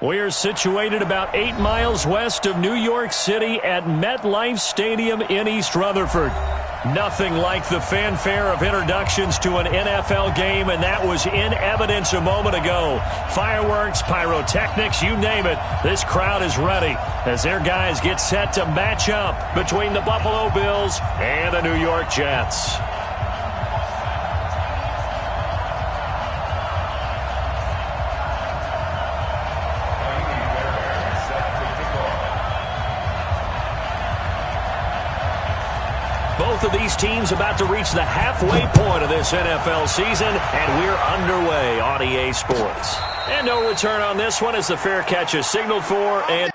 We are situated about 8 miles west of New York City at MetLife Stadium in East Rutherford. Nothing like the fanfare of introductions to an NFL game, and that was in evidence a moment ago. Fireworks, pyrotechnics, you name it. This crowd is ready as their guys get set to match up between the Buffalo Bills and the New York Jets. Both of these teams about to reach the halfway point of this NFL season, and we're underway on EA Sports. And no return on this one as the fair catch is signaled for, and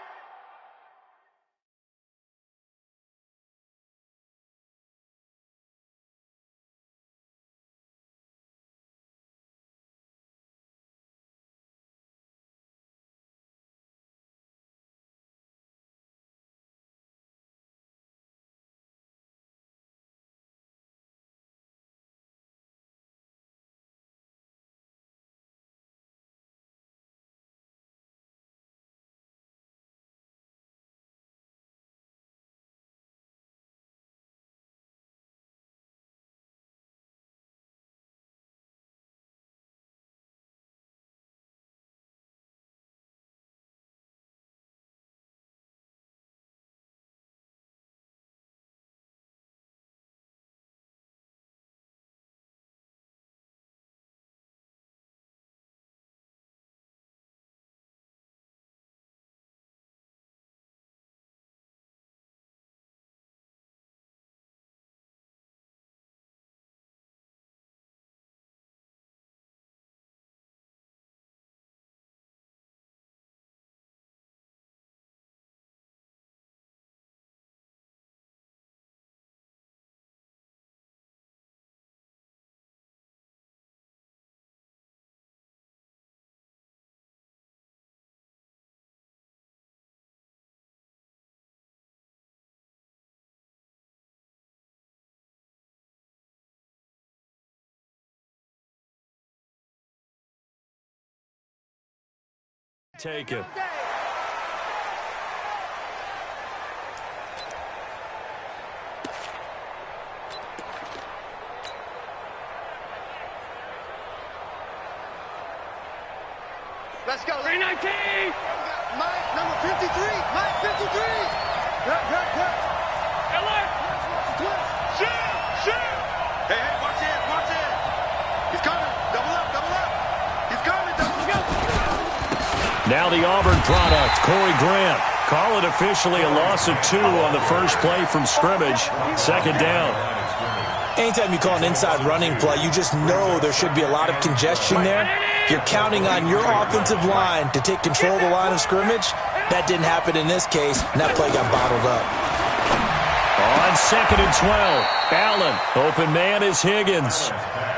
take it. Let's go. 319. Mike, number 53. Mike, 53. Good. Shoot. Hey, watch it. He's coming. Double up. He's coming. Now the Auburn product, Corey Grant. Call it officially a loss of 2 on the first play from scrimmage. Second down. Anytime you call an inside running play, you just know there should be a lot of congestion there. You're counting on your offensive line to take control of the line of scrimmage. That didn't happen in this case, and that play got bottled up. On 2nd and 12, Allen. Open man is Higgins.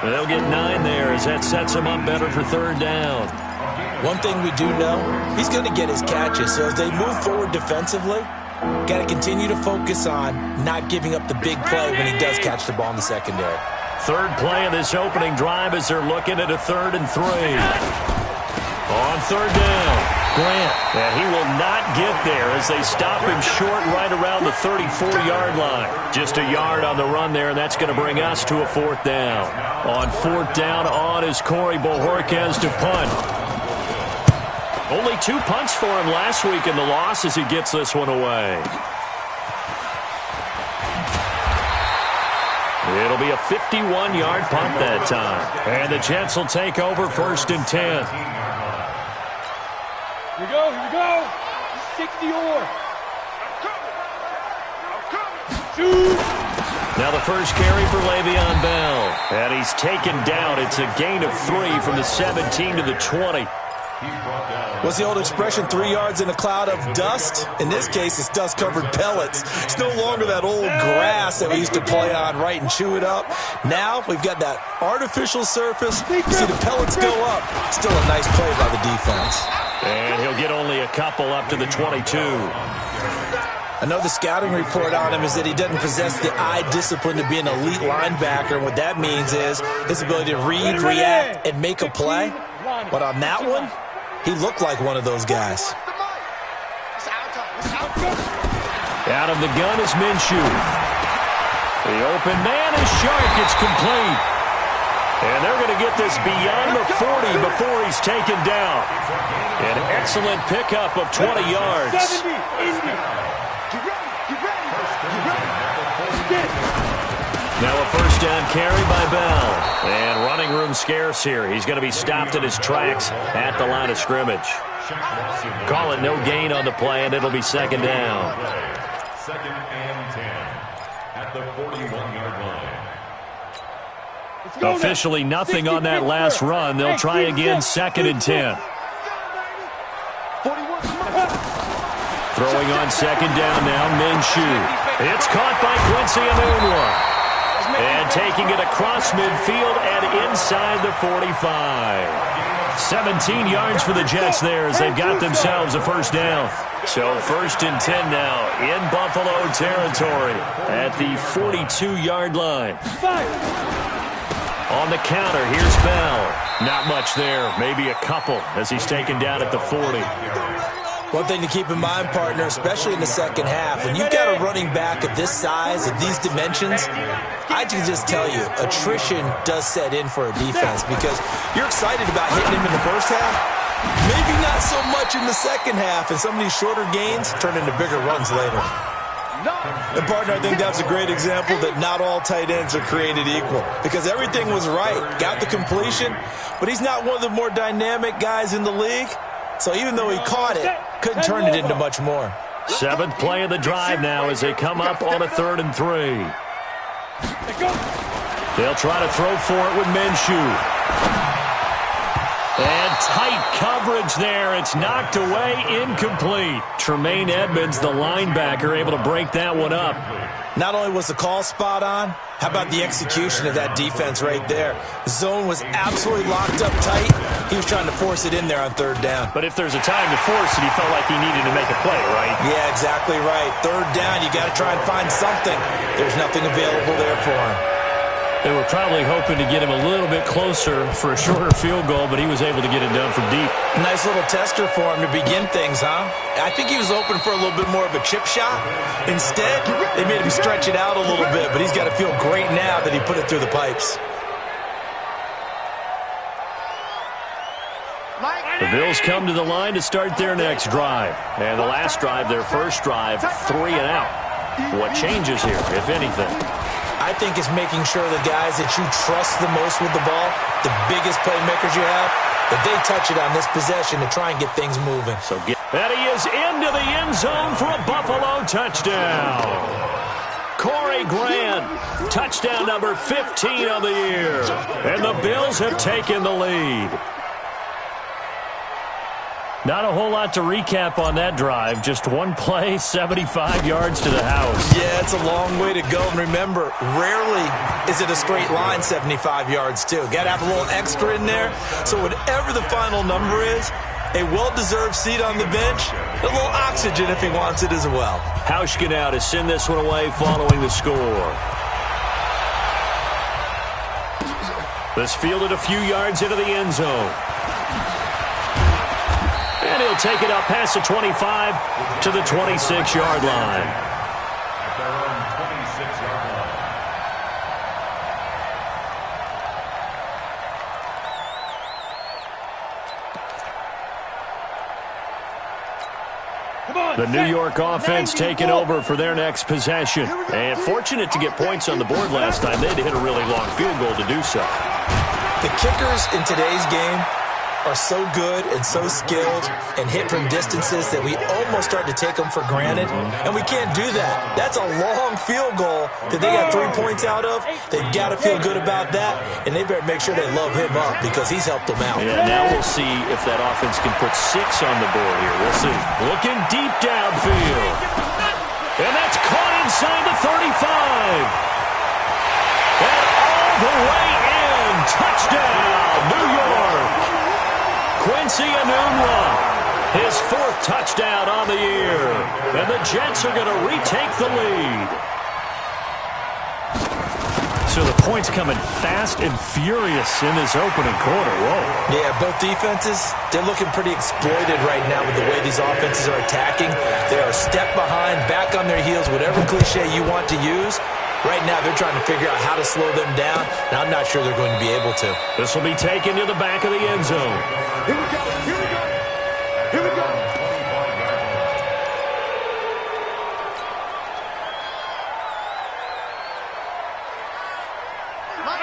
They'll get 9 there as that sets him up better for 3rd down. One thing we do know, he's going to get his catches. So as they move forward defensively, got to continue to focus on not giving up the big play when he does catch the ball in the secondary. 3rd play of this opening drive as they're looking at a 3rd and 3. On 3rd down, Grant. And he will not get there as they stop him short right around the 34-yard line. Just a yard on the run there, and that's going to bring us to a 4th down. On 4th down, on is Corey Bojorquez to punt. Only 2 punts for him last week in the loss as he gets this one away. It'll be a 51-yard punt that time. And the Jets will take over 1st and 10. Here we go. 60-or. Shoot. Now the first carry for Le'Veon Bell. And he's taken down. It's a gain of 3 from the 17 to the 20. What's the old expression, 3 yards in a cloud of dust? In this case, it's dust-covered pellets. It's no longer that old grass that we used to play on, right, and chew it up. Now we've got that artificial surface. You see the pellets go up. Still a nice play by the defense. And he'll get only a couple up to the 22. I know the scouting report on him is that he doesn't possess the eye discipline to be an elite linebacker. And what that means is his ability to read, react, and make a play. But on that one, He looked like one of those guys. Out of the gun is Minshew. The open man is Shark. It's complete. And they're going to get this beyond the 40 before he's taken down. An excellent pickup of 20 yards. 70, 80. Get ready. Now a first down carry by Bell. And running room scarce here. He's going to be stopped in his tracks at the line of scrimmage. Call it no gain on the play, and it'll be second down. Second and 10 at the 41-yard line. Officially nothing on that last run. They'll try again, second and 10. Throwing on second down now, Minshew. It's caught by Quincy Enunwa. And taking it across midfield and inside the 45. 17 yards for the Jets there as they've got themselves a first down. So first and 10 now in Buffalo territory at the 42-yard line. On the counter, here's Bell. Not much there, maybe a couple as he's taken down at the 40. One thing to keep in mind, partner, especially in the second half, when you've got a running back of this size, of these dimensions, I can just tell you, attrition does set in for a defense because you're excited about hitting him in the first half. Maybe not so much in the second half, and some of these shorter gains turn into bigger runs later. And, partner, I think that's a great example that not all tight ends are created equal because everything was right. Got the completion, but he's not one of the more dynamic guys in the league. So even though he caught it, couldn't turn it into much more. Seventh play of the drive now as they come up on a 3rd and 3. They'll try to throw for it with Minshew. And tight coverage there. It's knocked away, incomplete. Tremaine Edmonds, the linebacker, able to break that one up. Not only was the call spot on, how about the execution of that defense right there? Zone was absolutely locked up tight. He was trying to force it in there on 3rd down. But if there's a time to force it, he felt like he needed to make a play, right? Yeah, exactly right. 3rd down, you got to try and find something. There's nothing available there for him. They were probably hoping to get him a little bit closer for a shorter field goal, but he was able to get it done from deep. Nice little tester for him to begin things, huh? I think he was hoping for a little bit more of a chip shot. Instead, they made him stretch it out a little bit, but he's got to feel great now that he put it through the pipes. The Bills come to the line to start their next drive. And the last drive, their first drive, 3 and out. What changes here, if anything? I think it's making sure the guys that you trust the most with the ball, the biggest playmakers you have, that they touch it on this possession to try and get things moving. And he is into the end zone for a Buffalo touchdown. Corey Grant, touchdown number 15 of the year. And the Bills have taken the lead. Not a whole lot to recap on that drive. Just one play, 75 yards to the house. Yeah, it's a long way to go. And remember, rarely is it a straight line 75 yards, too. Got to have a little extra in there. So whatever the final number is, a well-deserved seat on the bench, a little oxygen if he wants it as well. Hauschka now to send this one away following the score. This fielded a few yards into the end zone. And he'll take it up past the 25 to the 26-yard line. At their own 26-yard line. The New York offense taking over for their next possession. And fortunate to get points on the board last time. They had to hit a really long field goal to do so. The kickers in today's game are so good and so skilled and hit from distances that we almost start to take them for granted, and we can't do that. That's a long field goal that they got 3 points out of. They've got to feel good about that, and they better make sure they love him up because he's helped them out. Yeah, now we'll see if that offense can put 6 on the board here. We'll see. Looking deep downfield. And that's caught inside the 35. And all the way in. Touchdown, New York. Quincy Enunwa, his 4th touchdown on the year. And the Jets are going to retake the lead. So the points coming fast and furious in this opening quarter. Whoa. Yeah, both defenses, they're looking pretty exploited right now with the way these offenses are attacking. They are a step behind, back on their heels, whatever cliche you want to use. Right now, they're trying to figure out how to slow them down, and I'm not sure they're going to be able to. This will be taken to the back of the end zone. Here we go. Here we go. Here we go.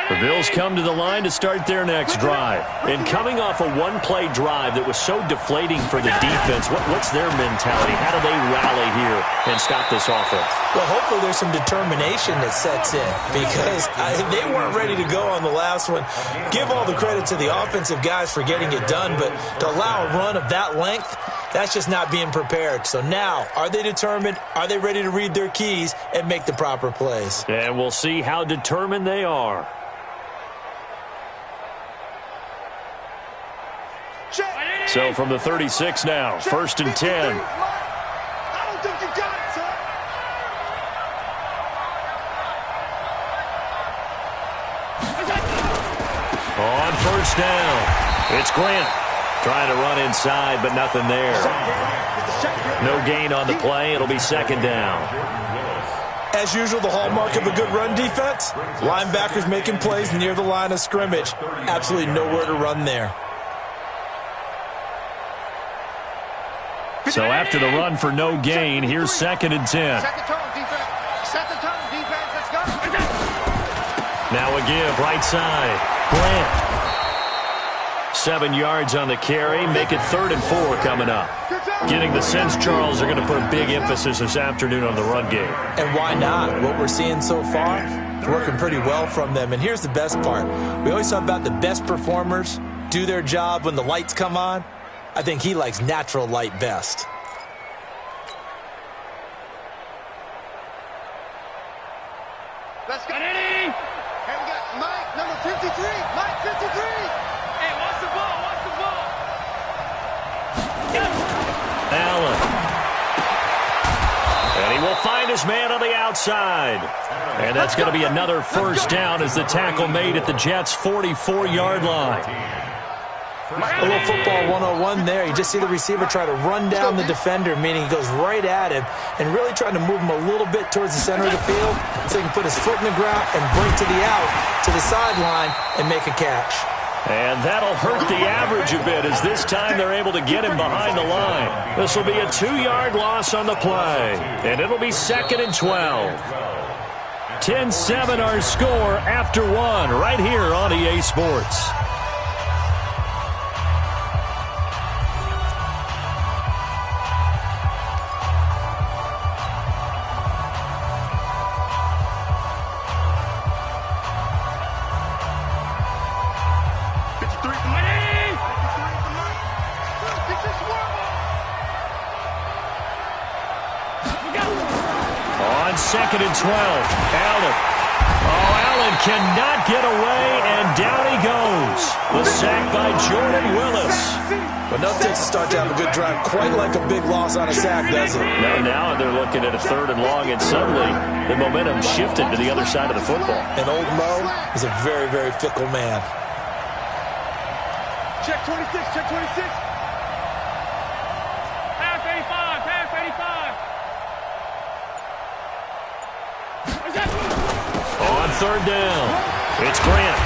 The Bills come to the line to start their next drive. And coming off a one-play drive that was so deflating for the defense, what's their mentality? How do they rally here and stop this offense? Well, hopefully there's some determination that sets in because they weren't ready to go on the last one. Give all the credit to the offensive guys for getting it done, but to allow a run of that length, that's just not being prepared. So now, are they determined? Are they ready to read their keys and make the proper plays? And we'll see how determined they are. So from the 36 now, 1st and 10. I don't think you got it, sir. On 1st down, it's Grant. Trying to run inside, but nothing there. No gain on the play. It'll be 2nd down. As usual, the hallmark of a good run defense, linebackers making plays near the line of scrimmage. Absolutely nowhere to run there. So after the run for no gain, here's 2nd and 10. Set the tone, defense. Set the tone, defense. Let's go. Now a give, right side. Grant. 7 yards on the carry. Make it 3rd and 4 coming up. Getting the sense Charles are going to put a big emphasis this afternoon on the run game. And why not? What we're seeing so far, working pretty well from them. And here's the best part. We always talk about the best performers do their job when the lights come on. I think he likes natural light best. Let's go. Hey, we got Mike, number 53. Mike, 53. Hey, watch the ball. Watch the ball. Allen. And he will find his man on the outside. And that's going to be another 1st down as the tackle made at the Jets' 44-yard line. A little football 101 there. You just see the receiver try to run down the defender, meaning he goes right at him and really trying to move him a little bit towards the center of the field so he can put his foot in the ground and break to the out, to the sideline, and make a catch. And that'll hurt the average a bit as this time they're able to get him behind the line. This will be a 2-yard loss on the play, and it'll be 2nd and 12. 10-7 our score after 1 right here on EA Sports. On 2nd and 12, Allen. Oh, Allen cannot get away, and down he goes. The sack by Jordan Willis. But no takes a start to have a good drive, quite like a big loss on a sack, does it? No, now they're looking at a 3rd and long, and suddenly the momentum shifted to the other side of the football. And old Mo is a very, very fickle man. Check 26, check 26. Pass 85, pass 85. On 3rd down, it's Grant.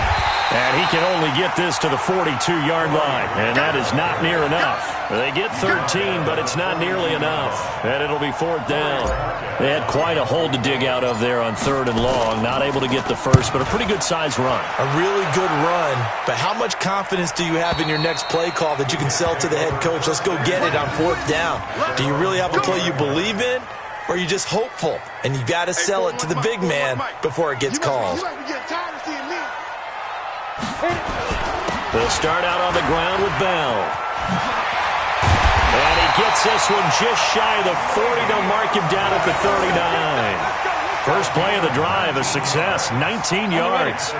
And he can only get this to the 42-yard line, and that is not near enough. They get 13, but it's not nearly enough, and it'll be 4th down. They had quite a hole to dig out of there on 3rd and long, not able to get the first, but a pretty good-sized run. A really good run, but how much confidence do you have in your next play call that you can sell to the head coach? Let's go get it on 4th down. Do you really have a play you believe in, or are you just hopeful, and you got to sell it to the big man before it gets called? They'll start out on the ground with Bell. And he gets this one just shy of the 40. They'll mark him down at the 39. First play of the drive, a success, 19 yards.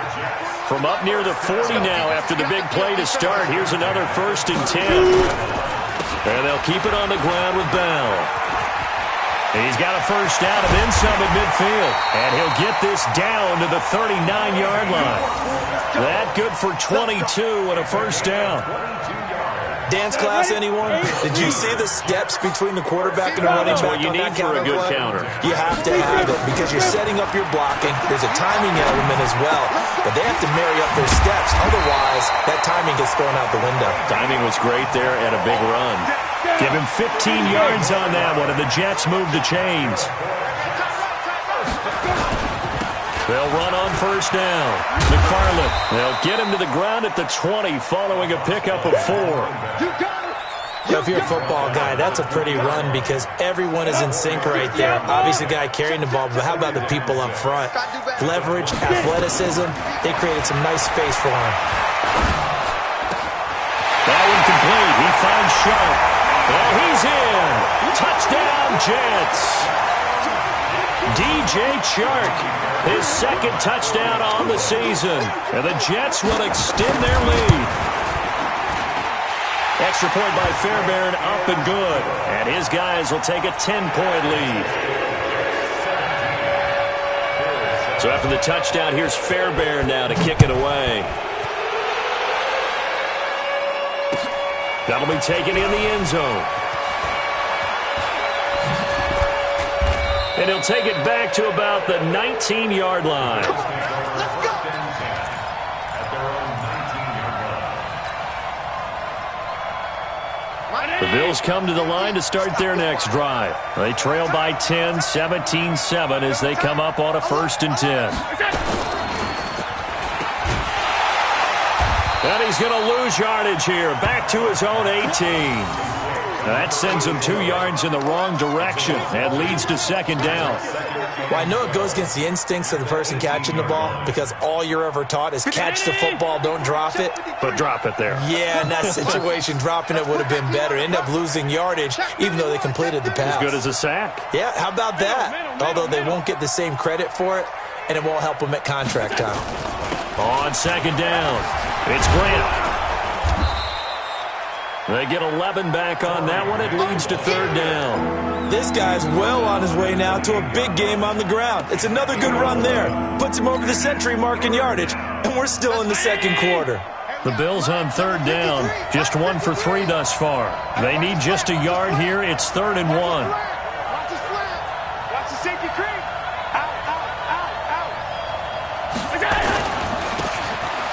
From up near the 40 now after the big play to start, here's another 1st and 10. And they'll keep it on the ground with Bell. He's got a first down and then some at midfield. And he'll get this down to the 39-yard line. That good for 22 and a first down. Dance class, anyone? Did you see the steps between the quarterback and the running back? That's what you need for a good counter. You have to have it because you're setting up your blocking. There's a timing element as well, but they have to marry up their steps. Otherwise, that timing gets thrown out the window. Timing was great there and a big run. Give him 15 yards on that one, and the Jets move the chains. They'll run on first down. McFarland, they'll get him to the ground at the 20 following a pickup of 4. If you're a football guy, that's a pretty run because everyone is in sync right there. Obviously, the guy carrying the ball, but how about the people up front? Leverage, athleticism, they created some nice space for him. That one complete. He finds Sharp. Well, he's in. Touchdown, Jets. DJ Chark, his second touchdown on the season. And the Jets will extend their lead. Extra point by Fairbairn, up and good. And his guys will take a 10-point lead. So after the touchdown, here's Fairbairn now to kick it away. That'll be taken in the end zone. And he'll take it back to about the 19-yard line. The Bills come to the line to start their next drive. They trail by 10, 17-7 as they come up on a 1st and 10. And he's going to lose yardage here. Back to his own 18. That sends him 2 yards in the wrong direction and leads to 2nd down. Well, I know it goes against the instincts of the person catching the ball because all you're ever taught is catch the football, don't drop it. But drop it there. Yeah, in that situation, dropping it would have been better. End up losing yardage even though they completed the pass. As good as a sack. Yeah, how about that? Although they won't get the same credit for it, and it won't help them at contract time. On 2nd down, it's Grant. They get 11 back on that one. It leads to 3rd down. This guy's well on his way now to a big game on the ground. It's another good run there. Puts him over the century mark in yardage, and we're still in the 2nd quarter. The Bills on 3rd down. Just 1 for 3 thus far. They need just a yard here. It's 3rd and 1. Watch the slant. Watch the safety creep. Out.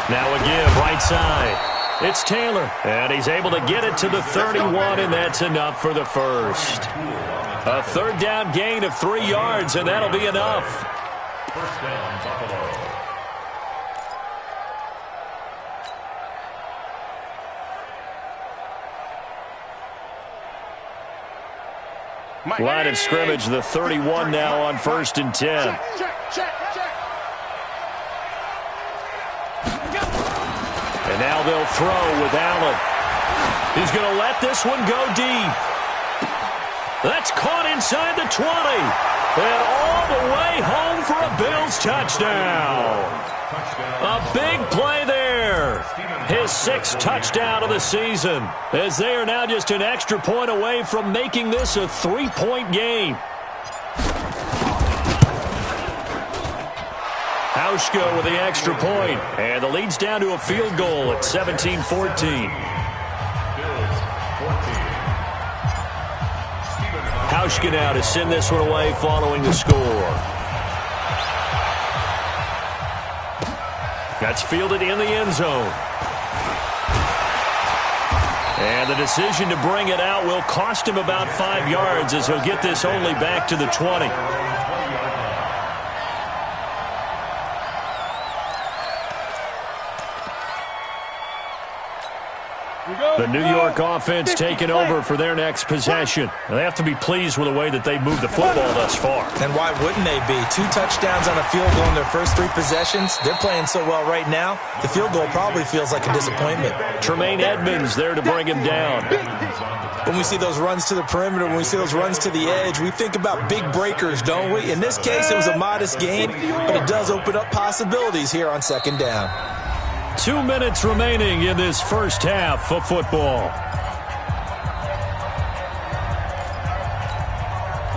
Now a give, right side. It's Taylor, and he's able to get it to the 31, and that's enough for the first. A 3rd down gain of 3 yards, and that'll be enough. 1st down, Buffalo. Line of scrimmage, the 31 now on 1st and 10. Check. And now they'll throw with Allen. He's going to let this one go deep. That's caught inside the 20. And all the way home for a Bills touchdown. A big play there. His 6th touchdown of the season, as they are now just an extra point away from making this a 3-point game. Hauschka with the extra point, and the lead's down to a field goal at 17-14. Hauschka now to send this one away following the score. That's fielded in the end zone. And the decision to bring it out will cost him about 5 yards as he'll get this only back to the 20. The New York offense taking over for their next possession. They have to be pleased with the way that they've moved the football thus far. And why wouldn't they be? 2 touchdowns on a field goal in their first 3 possessions. They're playing so well right now, the field goal probably feels like a disappointment. Tremaine Edmonds there to bring him down. When we see those runs to the perimeter, when we see those runs to the edge, we think about big breakers, don't we? In this case, it was a modest gain, but it does open up possibilities here on 2nd down. 2 minutes remaining in this first half of football.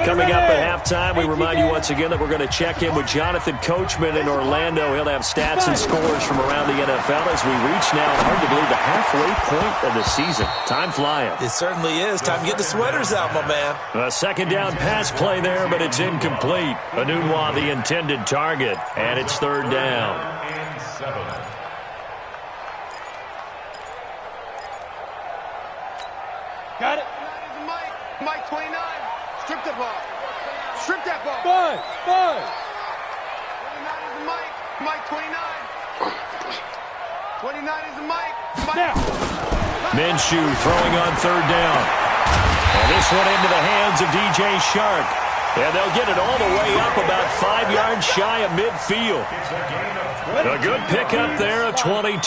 Coming up at halftime, we remind you once again that we're going to check in with Jonathan Coachman in Orlando. He'll have stats and scores from around the NFL as we reach now, hard to believe, the halfway point of the season. Time flying. It certainly is. Time to get the sweaters out, my man. A second down pass play there, but it's incomplete. Anunwa, the intended target, and it's third down. And 7. Got it. Mike 29. Strip the ball. Strip that ball. Five. 29 is the Mike 29. 29 is the Mike. Now. Minshew throwing on third down. And this one into the hands of DJ Shark. And they'll get it all the way up about 5 yards shy of midfield. A good pickup there of 22.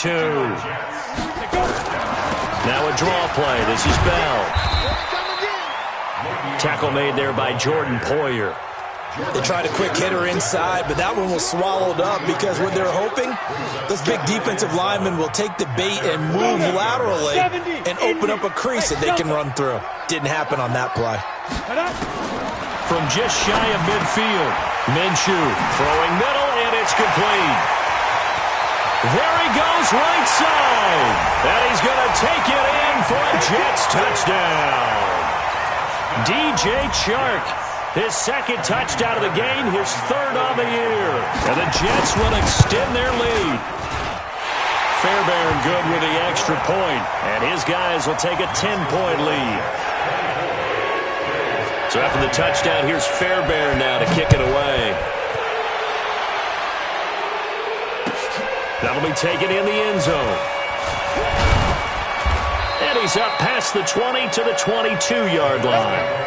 Now a draw play. This is Bell. Tackle made there by Jordan Poyer. They tried a quick hitter inside, but that one was swallowed up because what they're hoping, those big defensive linemen will take the bait and move laterally and open up a crease that they can run through. Didn't happen on that play. From just shy of midfield, Minshew throwing middle, and it's complete. There he goes right side. And he's going to take it in for a Jets touchdown. DJ Chark, his second touchdown of the game, his third on the year. And the Jets will extend their lead. Fairbairn good with the extra point, and his guys will take a 10-point lead. So after the touchdown, here's Fairbairn now to kick it away. That'll be taken in the end zone. And he's up past the 20 to the 22-yard line.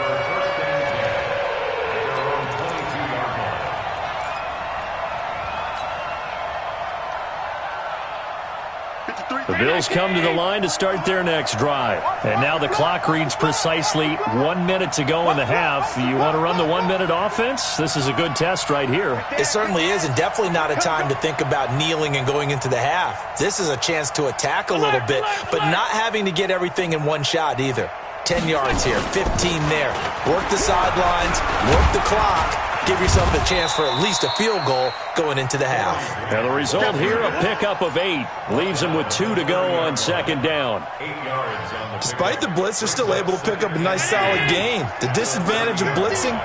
The Bills come to the line to start their next drive. And now the clock reads precisely 1 minute to go in the half. You want to run the 1 minute offense? This is a good test right here. It certainly is, and definitely not a time to think about kneeling and going into the half. This is a chance to attack a little bit, but not having to get everything in one shot either. 10 yards here, 15 there. Work the sidelines, work the clock. Give yourself a chance for at least a field goal going into the half. Now the result here, a pickup of 8. Leaves them with 2 to go on second down. Despite the blitz, they're still able to pick up a nice solid gain. The disadvantage of blitzing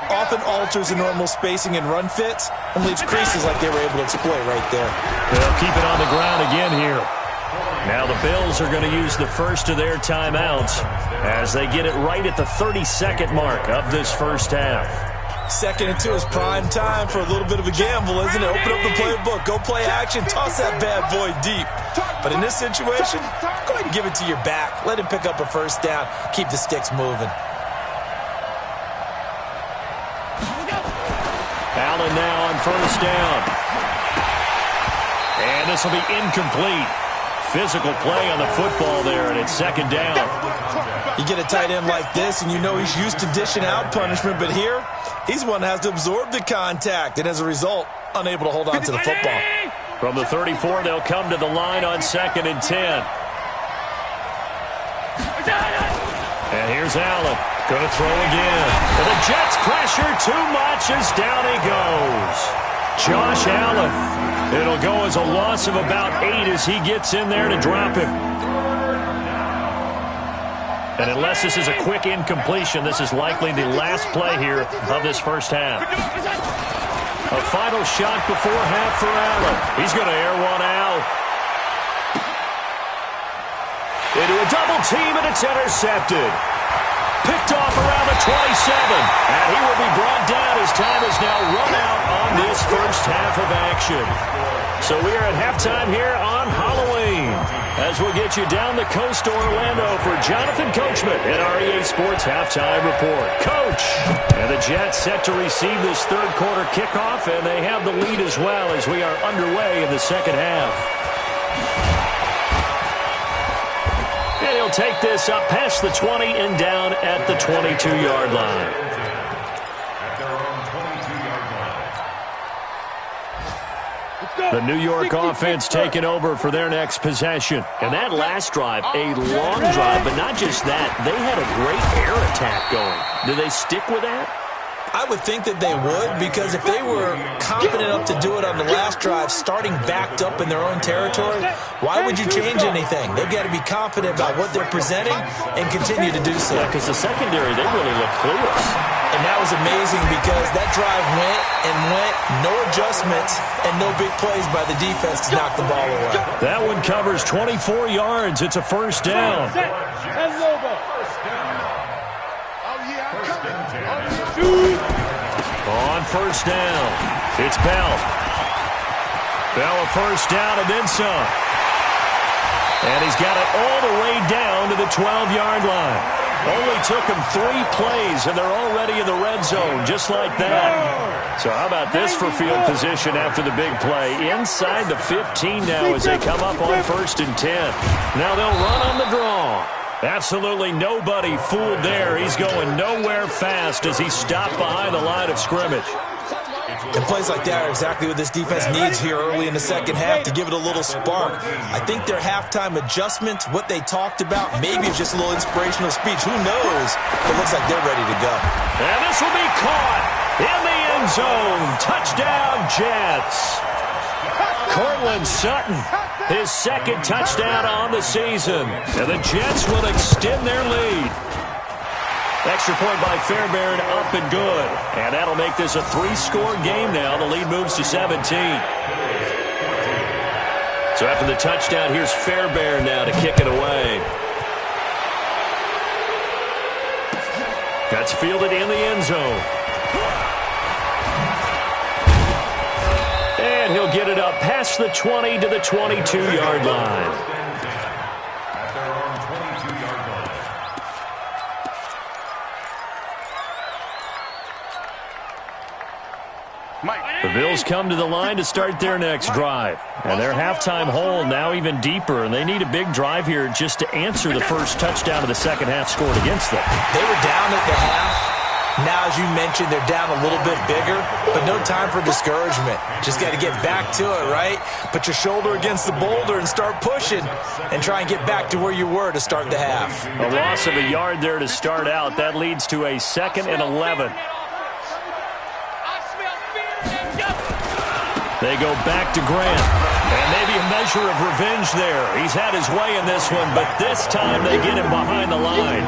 often alters the normal spacing and run fits and leaves creases like they were able to exploit right there. They'll keep it on the ground again here. Now the Bills are going to use the first of their timeouts as they get it right at the 30-second mark of this first half. Second and 2 is prime time for a little bit of a gamble, isn't it? Open up the playbook, go play action, toss that bad boy deep. But in this situation, go ahead and give it to your back. Let him pick up a first down. Keep the sticks moving. Allen now on first down. And this will be incomplete. Physical play on the football there, and it's second down. You get a tight end like this, and you know he's used to dishing out punishment, but here, he's one that has to absorb the contact, and as a result, unable to hold on to the football. From the 34, they'll come to the line on second and 10. And here's Allen. Going to throw again. And the Jets pressure too much as down he goes. Josh Allen. It'll go as a loss of about 8 as he gets in there to drop him. And unless this is a quick incompletion, this is likely the last play here of this first half. A final shot before half for Allen. He's going to air one out. Into a double team, and it's intercepted. Picked off around the 27. And he will be brought down as time is now run out on this first half of action. So we are at halftime here on Halloween as we'll get you down the coast to Orlando for Jonathan Coachman in our EA Sports Halftime Report. Coach! And the Jets set to receive this third quarter kickoff, and they have the lead as well as we are underway in the second half. And he'll take this up past the 20 and down at the 22-yard line. The New York offense taking over for their next possession. And that last drive, a long drive, but not just that. They had a great air attack going. Do they stick with that? I would think that they would, because if they were confident enough to do it on the last drive, starting backed up in their own territory, why would you change anything? They've got to be confident about what they're presenting and continue to do so. Yeah, because the secondary, they really look clueless. And that was amazing because that drive went and went, no adjustments, and no big plays by the defense to knock the ball away. That one covers 24 yards. It's a first down. On first down, it's Bell. Bell a first down and then some. And he's got it all the way down to the 12-yard line. Only took him 3 plays, and they're already in the red zone, just like that. So how about this for field position after the big play? Inside the 15 now as they come up on 1st and 10. Now they'll run on the draw. Absolutely nobody fooled there. He's going nowhere fast as he's stopped behind the line of scrimmage. And plays like that are exactly what this defense needs here early in the second half to give it a little spark. I think their halftime adjustments, what they talked about, maybe it's just a little inspirational speech. Who knows? It looks like they're ready to go. And this will be caught in the end zone. Touchdown, Jets. Cortland Sutton, his 2nd touchdown on the season. And the Jets will extend their lead. Extra point by Fairbairn, up and good. And that'll make this a 3-score game now. The lead moves to 17. So after the touchdown, here's Fairbairn now to kick it away. That's fielded in the end zone. And he'll get it up past the 20 to the 22-yard line. The Bills come to the line to start their next drive. And their halftime hole now even deeper, and they need a big drive here just to answer the first touchdown of the second half scored against them. They were down at the half. Now, as you mentioned, they're down a little bit bigger, but no time for discouragement. Just got to get back to it, right? Put your shoulder against the boulder and start pushing and try and get back to where you were to start the half. A loss of a yard there to start out. That leads to a 2nd and 11. They go back to Grant. And maybe a measure of revenge there. He's had his way in this one, but this time they get him behind the line.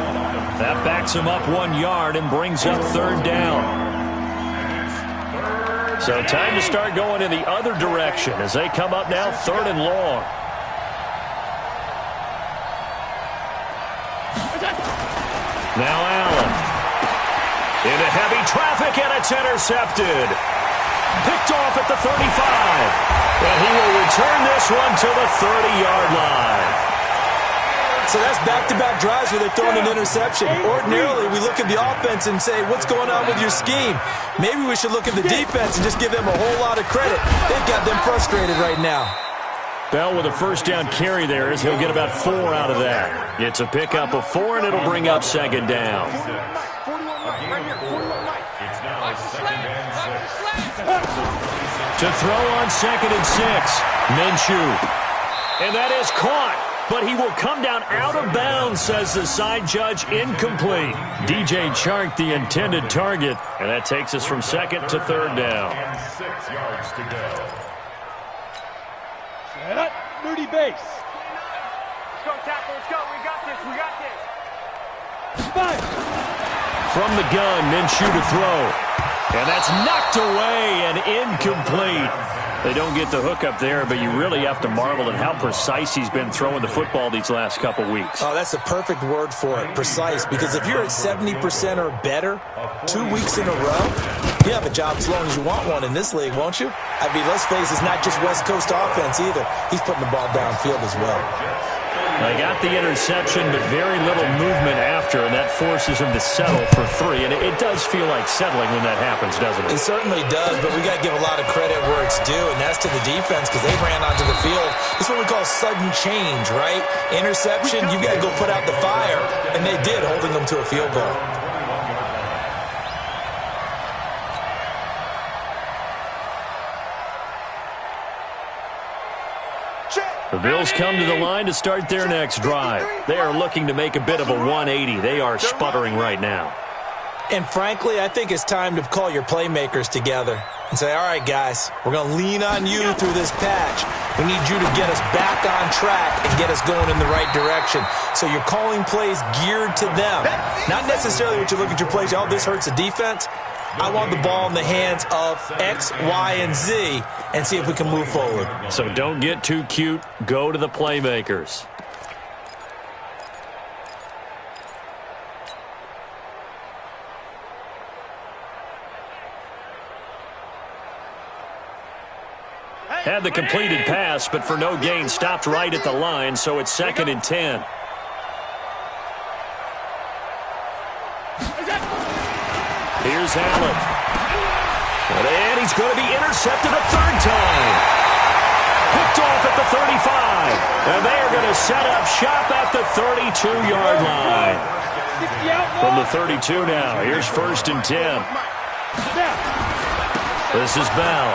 That backs him up 1 yard and brings up 3rd down. So time to start going in the other direction as they come up now 3rd and long. Now Allen. Into heavy traffic, and it's intercepted. Picked off at the 35. And he will return this one to the 30-yard line. So that's back-to-back drives where they're throwing an interception. Ordinarily, we look at the offense and say, what's going on with your scheme? Maybe we should look at the defense and just give them a whole lot of credit. They've got them frustrated right now. Bell with a first down carry there as he'll get about 4 out of that. It's a pickup of 4, and it'll bring up 2nd down. To throw on 2nd and 6, Minshew. And that is caught, but he will come down out of bounds, says the side judge, incomplete. DJ Chark, the intended target, and that takes us from 2nd to 3rd down. And 6 yards to go. Set up, Moody base. Let's go, tackle, let's go. We got this, we got this. Fire. From the gun, Minshew to throw. And that's knocked away and incomplete. They don't get the hook up there, but you really have to marvel at how precise he's been throwing the football these last couple weeks. Oh, that's the perfect word for it, precise. Because if you're at 70% or better 2 weeks in a row, you have a job as long as you want one in this league, won't you? I mean, let's face it, it's not just West Coast offense either. He's putting the ball downfield as well. They got the interception, but very little movement after, and that forces him to settle for 3. And it does feel like settling when that happens, doesn't it? It certainly does, but we got to give a lot of credit where it's due, and that's to the defense because they ran onto the field. This is what we call sudden change, right? Interception, you got to go put out the fire, and they did, holding them to a field goal. The Bills come to the line to start their next drive. They are looking to make a bit of a 180. They are sputtering right now. And frankly, I think it's time to call your playmakers together and say, all right, guys, we're going to lean on you through this patch. We need you to get us back on track and get us going in the right direction. So you're calling plays geared to them. Not necessarily what you look at your plays, oh, this hurts the defense. I want the ball in the hands of X, Y, and Z and see if we can move forward. So don't get too cute. Go to the playmakers. Had the completed pass, but for no gain, stopped right at the line, so it's 2nd and 10. Here's Allen. And he's going to be intercepted a third time. Picked off at the 35. And they are going to set up shop at the 32-yard line. From the 32 now, here's 1st and 10. This is Bell.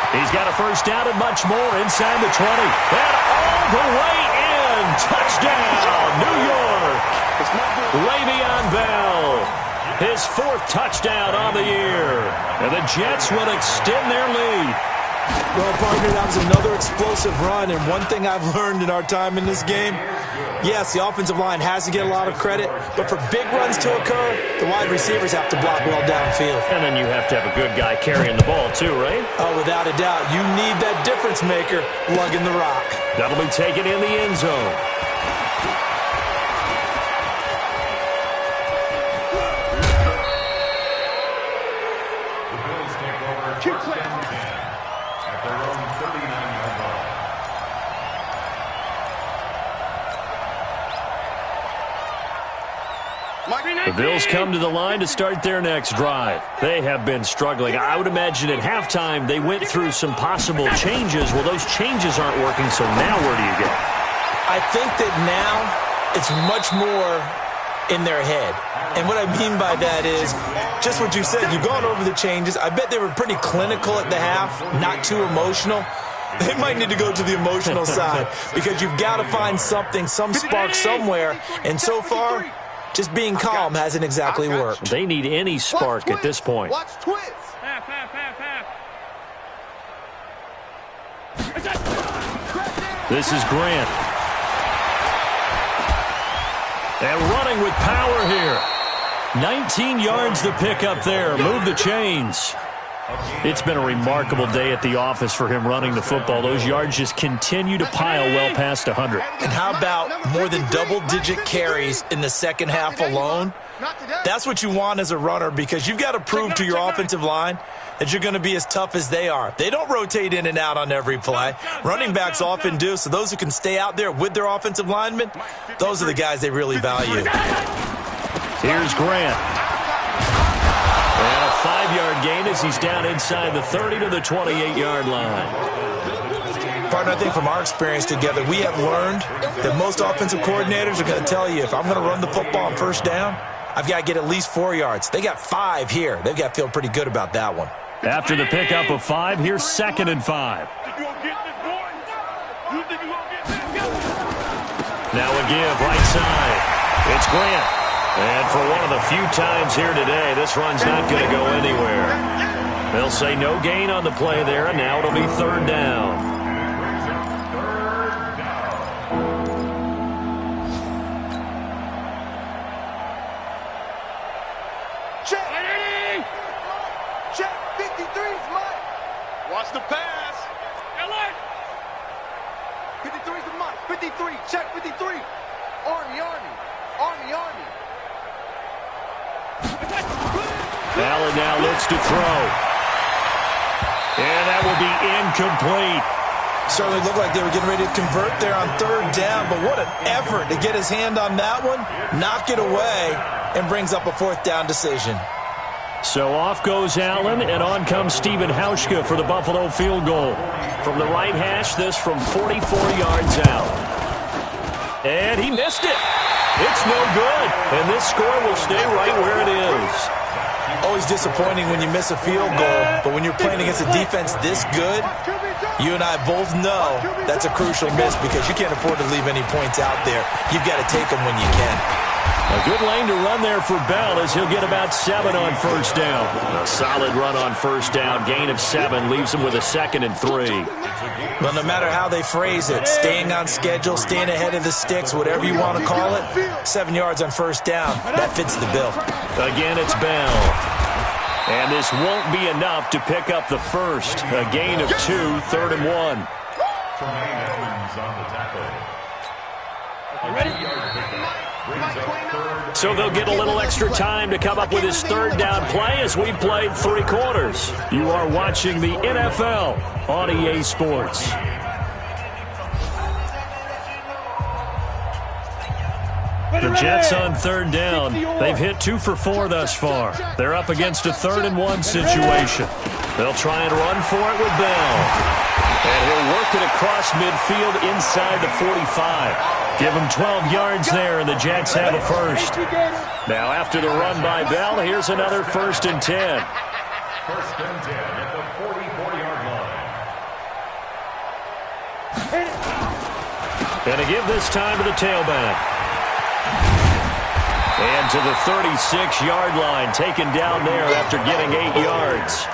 He's got a first down and much more inside the 20. And all the way in. Touchdown, New York. Le'Veon Bell. His 4th touchdown on the year. And the Jets will extend their lead. Well, partner, that was another explosive run. And one thing I've learned in our time in this game, yes, the offensive line has to get a lot of credit, but for big runs to occur, the wide receivers have to block well downfield. And then you have to have a good guy carrying the ball too, right? Oh, without a doubt. You need that difference maker lugging the rock. That'll be taken in the end zone. The Bills take over 1st and 10 at their own 39-yard line. The Bills come to the line to start their next drive. They have been struggling. I would imagine at halftime they went through some possible changes. Well, those changes aren't working, so now where do you go? I think that now it's much more in their head. And what I mean by that is just what you said. You've gone over the changes. I bet they were pretty clinical at the half, not too emotional. They might need to go to the emotional side because you've got to find something, some spark somewhere. And so far, just being calm hasn't exactly worked. They need any spark at this point. Watch twist. This is Grant. And running with power here. 19 yards to pick up there. Move the chains. It's been a remarkable day at the office for him running the football. Those yards just continue to pile well past 100. And how about more than double-digit carries in the second half alone? That's what you want as a runner because you've got to prove to your offensive line that you're going to be as tough as they are. They don't rotate in and out on every play. Running backs often do, so those who can stay out there with their offensive linemen, those are the guys they really value. Here's Grant. And a 5-yard gain as he's down inside the 30 to the 28-yard line. Partner, I think from our experience together, we have learned that most offensive coordinators are going to tell you, if I'm going to run the football on first down, I've got to get at least 4 yards. They got 5 here. They've got to feel pretty good about that one. After the pickup of 5, here's 2nd and 5. Now a give right side. It's Grant. And for one of the few times here today, this run's not going to go anywhere. They'll say no gain on the play there, and now it'll be 3rd down. Check. Check. 53's Mike. Watch the pass. 53's the Mike. 53. Check 53. Army. Allen now looks to throw. And that will be incomplete. Certainly looked like they were getting ready to convert there on 3rd down, but what an effort to get his hand on that one, knock it away, and brings up a 4th down decision. So off goes Allen, and on comes Stephen Hauschka for the Buffalo field goal. From the right hash, this from 44 yards out. And he missed it. It's no good, and this score will stay right where it is. Always disappointing when you miss a field goal, but when you're playing against a defense this good, you and I both know that's a crucial miss because you can't afford to leave any points out there. You've got to take them when you can. A good lane to run there for Bell as he'll get about 7 on first down. A solid run on first down. Gain of 7 leaves him with a 2nd and 3. Well, no matter how they phrase it, staying on schedule, staying ahead of the sticks, whatever you want to call it, 7 yards on first down, that fits the bill. Again, it's Bell. And this won't be enough to pick up the first. A gain of 2, 3rd and 1. Tremaine Edmonds on the tackle. Ready? So they'll get a little extra time to come up with his 3rd down play as we've played 3 quarters. You are watching the NFL on EA Sports. The Jets on 3rd down. They've hit 2 for 4 thus far. They're up against a 3rd and 1 situation. They'll try and run for it with Bell. And he'll work it across midfield inside the 45. Give him 12 yards there, and the Jets have a first. Now, after the run by Bell, here's another 1st and 10. 1st and 10 at the 44-yard line. And to give this time to the tailback. And to the 36-yard line, taken down there after getting 8 yards.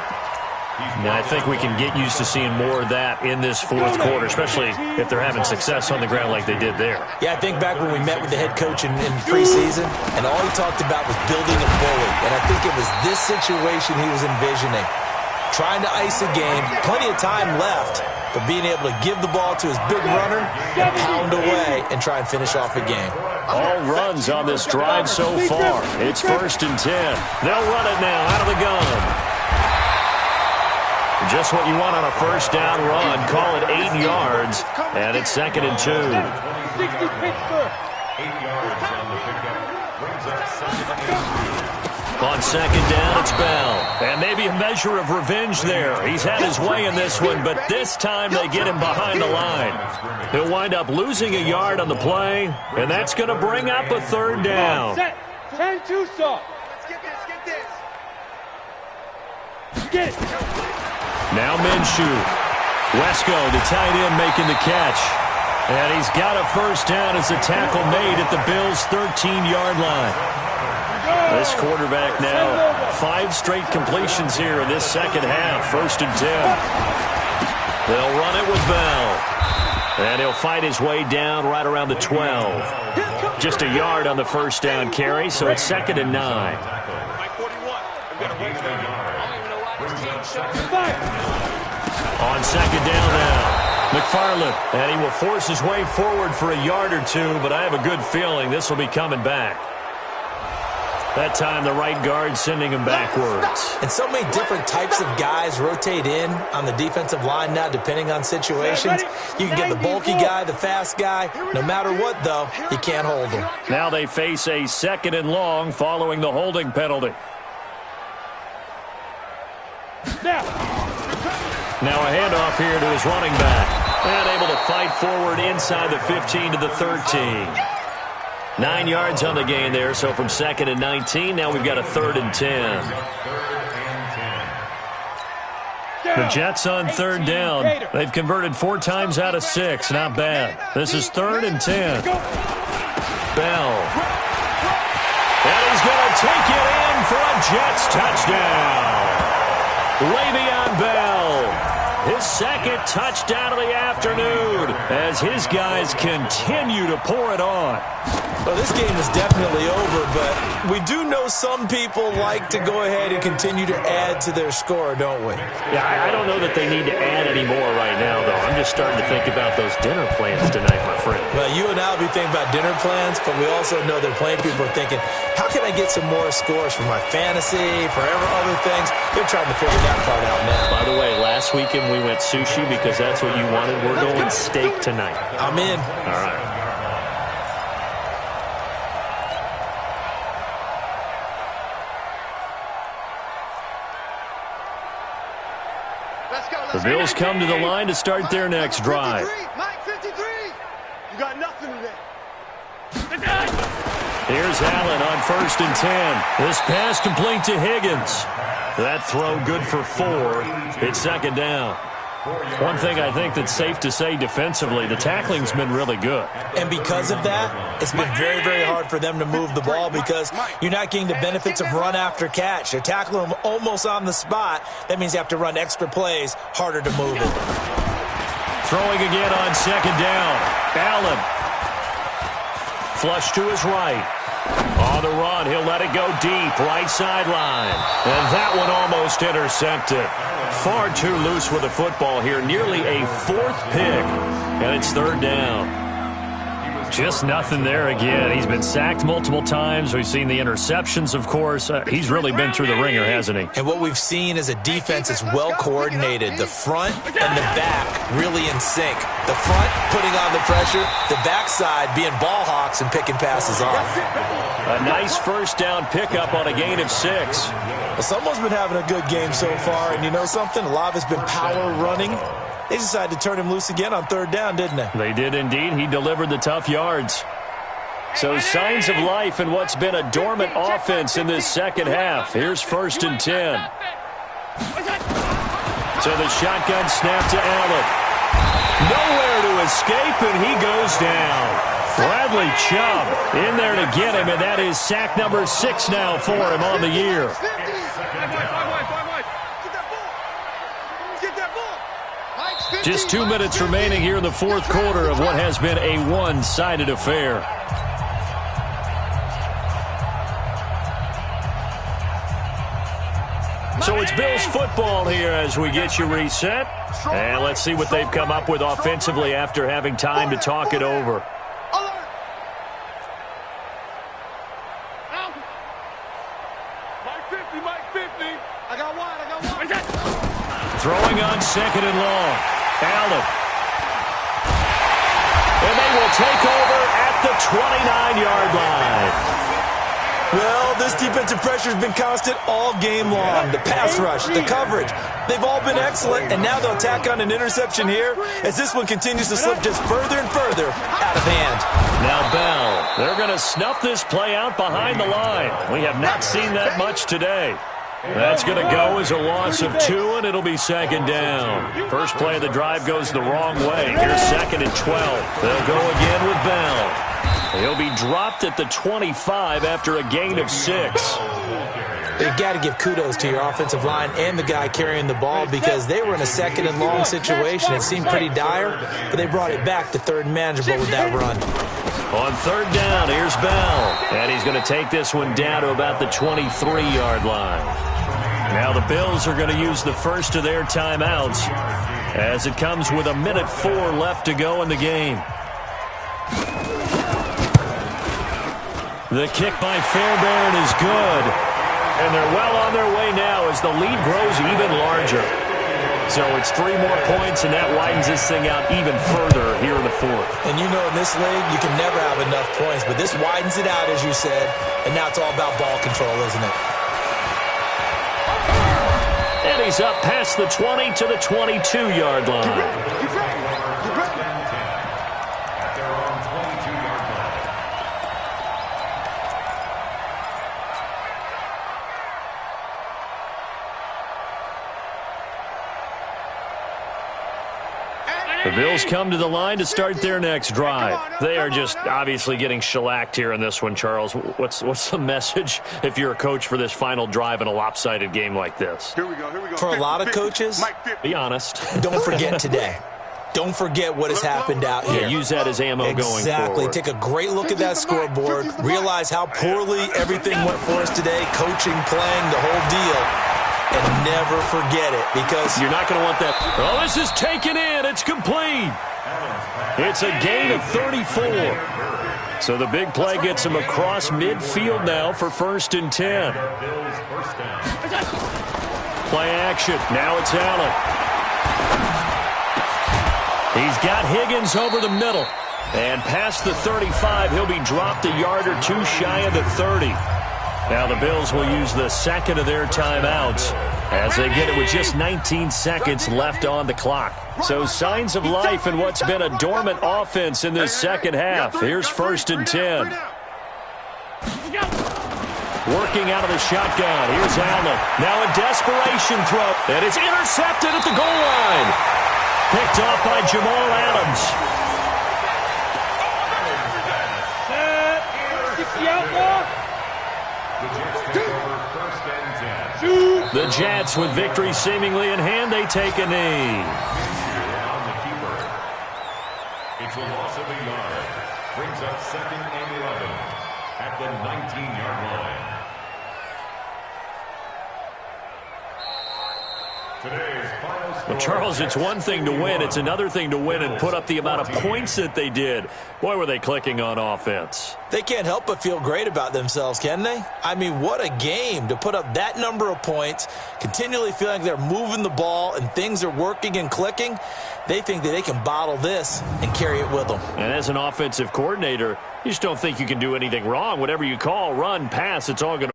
Now, I think we can get used to seeing more of that in this 4th quarter, especially if they're having success on the ground like they did there. Yeah, I think back when we met with the head coach in preseason, and all he talked about was building a bully. And I think it was this situation he was envisioning. Trying to ice a game, plenty of time left, but being able to give the ball to his big runner and pound away and try and finish off a game. All runs on this drive so far. It's 1st and 10. They'll run it now out of the gun. Just what you want on a 1st down run. Call it 8 yards, and it's 2nd and 2. 8 yards on the pickup. Brings up 2nd and 2. On 2nd down, it's Bell. And maybe a measure of revenge there. He's had his way in this one, but this time they get him behind the line. He'll wind up losing a yard on the play, and that's going to bring up a 3rd down. 10-2 saw. Let's get this. Get it. Now Minshew. Wesco, the tight end, making the catch. And he's got a 1st down as a tackle made at the Bills' 13-yard line. This quarterback now, 5 straight completions here in this 2nd half. 1st and 10. They'll run it with Bell. And he'll fight his way down right around the 12. Just a yard on the 1st down carry, so it's 2nd and 9. On 2nd down now, McFarland, and he will force his way forward for a yard or 2, but I have a good feeling this will be coming back. That time the right guard sending him backwards. And so many different types of guys rotate in on the defensive line now depending on situations. You can get the bulky guy, the fast guy. No matter what, though, you can't hold them. Now they face a 2nd and long following the holding penalty. Now a handoff here to his running back. And able to fight forward inside the 15 to the 13. 9 yards on the gain there, so from 2nd and 19, now we've got a 3rd and 10. The Jets on 3rd down. They've converted 4 times out of 6. Not bad. This is 3rd and 10. Bell. And he's going to take it in for a Jets touchdown. Le'Veon Bell, his 2nd touchdown of the afternoon as his guys continue to pour it on. Well, this game is definitely over, but we do know some people like to go ahead and continue to add to their score, don't we? Yeah, I don't know that they need to add any more right now, though. I'm just starting to think about those dinner plans tonight, my friend. Well, you and I will be thinking about dinner plans, but we also know that plenty of people are thinking, how can I get some more scores for my fantasy, for other things? They're trying to figure that part out now. By the way, last weekend we went sushi because that's what you wanted. We're going steak tonight. I'm in. All right. The Bills come to the line to start their next drive. Mike 53. You got nothing today. Here's Allen on 1st and 10. This pass complete to Higgins. That throw good for 4. It's 2nd down. One thing I think that's safe to say defensively, the tackling's been really good. And because of that, it's been very, very hard for them to move the ball because you're not getting the benefits of run after catch. You're tackling them almost on the spot. That means you have to run extra plays, harder to move it. Throwing again on second down. Allen. Flush to his right. On the run, he'll let it go deep, right sideline. And that one almost intercepted. Far too loose with the football here. Nearly a fourth pick. And it's third down. Just nothing there again. He's been sacked multiple times. We've seen the interceptions, of course. He's really been through the ringer, hasn't he? And what we've seen is a defense that's well coordinated. The front and the back really in sync. The front putting on the pressure, the backside being ball hawks and picking passes off. A nice first down pickup on a gain of 6. Well, someone's been having a good game so far, and you know something? A lot of it's been power running. They decided to turn him loose again on third down, didn't they? They did indeed. He delivered the tough yards. So signs of life in what's been a dormant offense in this second half. Here's 1st and 10. So the shotgun snap to Allen. Nowhere to escape, and he goes down. Bradley Chubb in there to get him, and that is sack number 6 now for him on the year. Just 2 minutes remaining here in the fourth quarter of what has been a one-sided affair. So it's Bills football here as we get you reset. And let's see what they've come up with offensively after having time to talk it over. Throwing on second and long. Allen. And they will take over at the 29-yard line. Well, this defensive pressure has been constant all game long. The pass rush, the coverage, they've all been excellent, and now they'll tack on an interception here as this one continues to slip just further and further out of hand. Now Bell, they're going to snuff this play out behind the line. We have not seen that much today. That's going to go as a loss of 2, and it'll be second down. First play of the drive goes the wrong way. Here's 2nd and 12. They'll go again with Bell. He'll be dropped at the 25 after a gain of 6. You've got to give kudos to your offensive line and the guy carrying the ball because they were in a 2nd and long situation. It seemed pretty dire, but they brought it back to 3rd and manageable with that run. On 3rd down, here's Bell. And he's going to take this one down to about the 23-yard line. Now the Bills are going to use the first of their timeouts as it comes with 1:04 left to go in the game. The kick by Fairbairn is good. And they're well on their way now as the lead grows even larger. So it's 3 more points, and that widens this thing out even further here in the fourth. And you know in this league, you can never have enough points, but this widens it out, as you said, and now it's all about ball control, isn't it? And he's up past the 20 to the 22-yard line. The Bills come to the line to start their next drive. They are just obviously getting shellacked here in this one, Charles. What's the message if you're a coach for this final drive in a lopsided game like this? Here we go. For a lot of coaches, be honest. Don't forget today. Don't forget what has happened out here. Yeah, use that as ammo going forward. Exactly. Take a great look at that scoreboard. Realize how poorly everything went for us today. Coaching, playing, the whole deal. And never forget it because you're not going to want that. Oh, this is taken in. It's complete. It's a gain of 34. So the big play gets him across midfield now for 1st and 10. Play action. Now it's Allen. He's got Higgins over the middle. And past the 35, he'll be dropped a yard or 2 shy of the 30. Now the Bills will use the second of their timeouts as they get it with just 19 seconds left on the clock. So signs of life in what's been a dormant offense in this second half. Here's 1st and 10. Working out of the shotgun. Here's Allen. Now a desperation throw. And it's intercepted at the goal line. Picked off by Jamal Adams. The Jets, with victory seemingly in hand, they take a knee. It's a loss of a yard. Brings up 2nd and 11 at the 19-yard line. Today's final score. Well, Charles, it's one thing to win. It's another thing to win and put up the amount of points that they did. Boy, were they clicking on offense. They can't help but feel great about themselves, can they? I mean, what a game to put up that number of points, continually feeling like they're moving the ball and things are working and clicking. They think that they can bottle this and carry it with them. And as an offensive coordinator, you just don't think you can do anything wrong. Whatever you call, run, pass, it's all going to